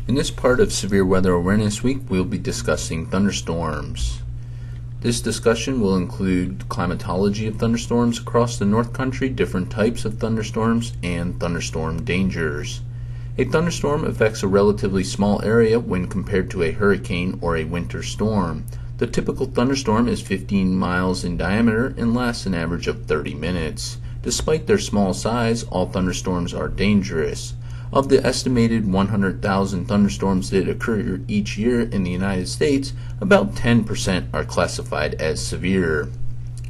In this part of Severe Weather Awareness Week, we'll be discussing thunderstorms. This discussion will include climatology of thunderstorms across the North Country, different types of thunderstorms, and thunderstorm dangers. A thunderstorm affects a relatively small area when compared to a hurricane or a winter storm. The typical thunderstorm is 15 miles in diameter and lasts an average of 30 minutes. Despite their small size, all thunderstorms are dangerous. Of the estimated 100,000 thunderstorms that occur each year in the United States, about 10% are classified as severe.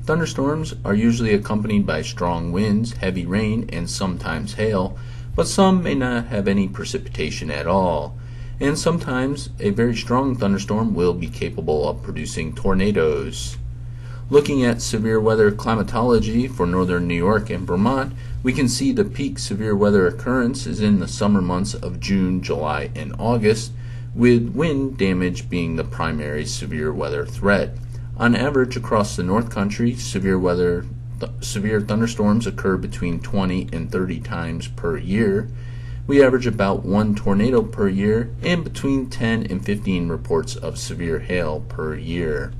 Thunderstorms are usually accompanied by strong winds, heavy rain, and sometimes hail, but some may not have any precipitation at all. And sometimes a very strong thunderstorm will be capable of producing tornadoes. Looking at severe weather climatology for northern New York and Vermont, we can see the peak severe weather occurrence is in the summer months of June, July, and August, with wind damage being the primary severe weather threat. On average across the North Country, severe thunderstorms occur between 20 and 30 times per year. We average about 1 tornado per year and between 10 and 15 reports of severe hail per year.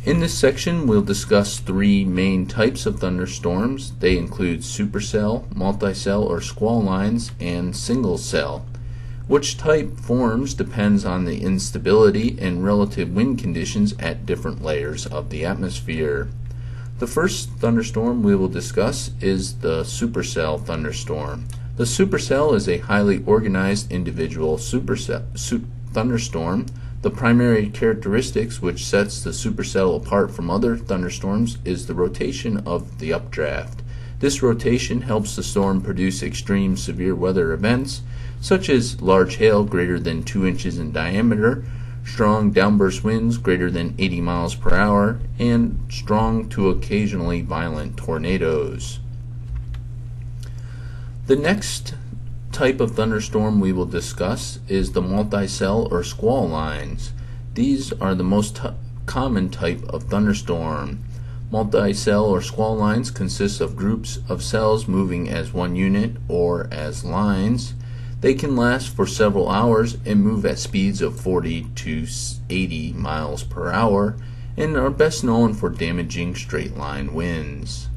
In this section, we'll discuss 3 main types of thunderstorms. They include supercell, multicell or squall lines, and single cell. Which type forms depends on the instability and relative wind conditions at different layers of the atmosphere. The first thunderstorm we will discuss is the supercell thunderstorm. The supercell is a highly organized individual thunderstorm. The primary characteristics which sets the supercell apart from other thunderstorms is the rotation of the updraft. This rotation helps the storm produce extreme severe weather events such as large hail greater than 2 inches in diameter, strong downburst winds greater than 80 miles per hour, and strong to occasionally violent tornadoes. The next type of thunderstorm we will discuss is the multicell or squall lines. These are the most common type of thunderstorm. Multicell or squall lines consist of groups of cells moving as one unit or as lines. They can last for several hours and move at speeds of 40 to 80 miles per hour and are best known for damaging straight line winds.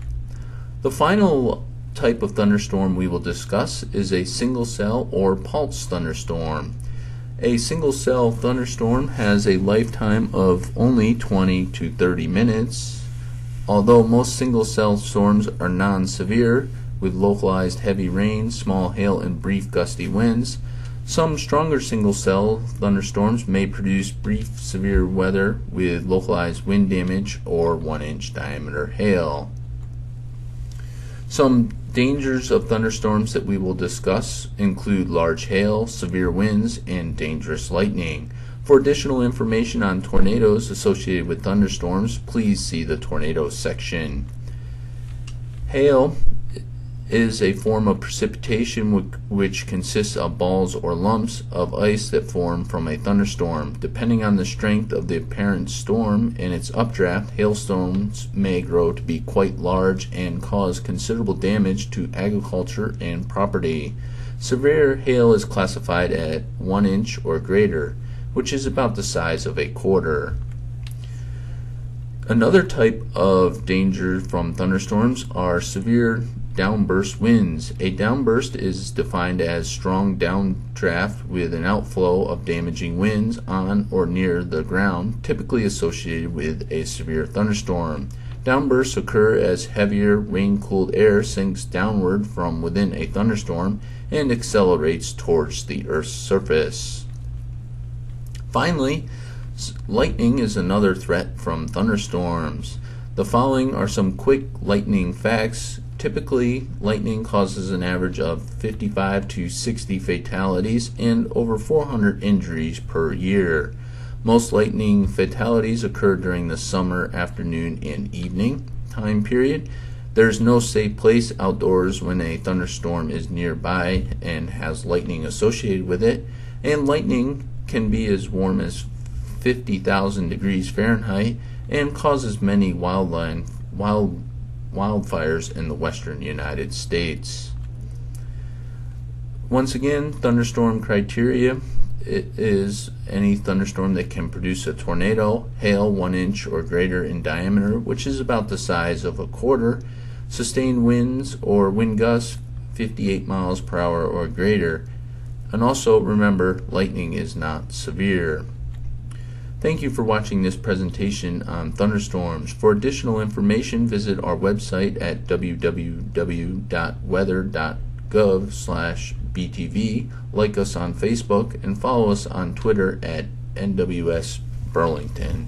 The final type of thunderstorm we will discuss is a single cell or pulse thunderstorm. A single cell thunderstorm has a lifetime of only 20 to 30 minutes. Although most single cell storms are non-severe, with localized heavy rain, small hail, and brief gusty winds, some stronger single cell thunderstorms may produce brief severe weather with localized wind damage or 1-inch diameter hail. Some dangers of thunderstorms that we will discuss include large hail, severe winds, and dangerous lightning. For additional information on tornadoes associated with thunderstorms, please see the tornadoes section. Hail is a form of precipitation which consists of balls or lumps of ice that form from a thunderstorm. Depending on the strength of the apparent storm and its updraft, hailstones may grow to be quite large and cause considerable damage to agriculture and property. Severe hail is classified at 1 inch or greater, which is about the size of a quarter. Another type of danger from thunderstorms are severe downburst winds. A downburst is defined as strong downdraft with an outflow of damaging winds on or near the ground, typically associated with a severe thunderstorm. Downbursts occur as heavier rain-cooled air sinks downward from within a thunderstorm and accelerates towards the Earth's surface. Finally, lightning is another threat from thunderstorms. The following are some quick lightning facts. Typically, lightning causes an average of 55 to 60 fatalities and over 400 injuries per year. Most lightning fatalities occur during the summer afternoon and evening time period. There is no safe place outdoors when a thunderstorm is nearby and has lightning associated with it, and lightning can be as warm as 50,000 degrees Fahrenheit and causes many wildfires in the western United States. Once again, thunderstorm criteria. It is any thunderstorm that can produce a tornado, hail 1 inch or greater in diameter, which is about the size of a quarter, sustained winds or wind gusts 58 miles per hour or greater, and also remember, lightning is not severe. Thank you for watching this presentation on thunderstorms. For additional information, visit our website at www.weather.gov/BTV, like us on Facebook, and follow us on Twitter at NWS Burlington.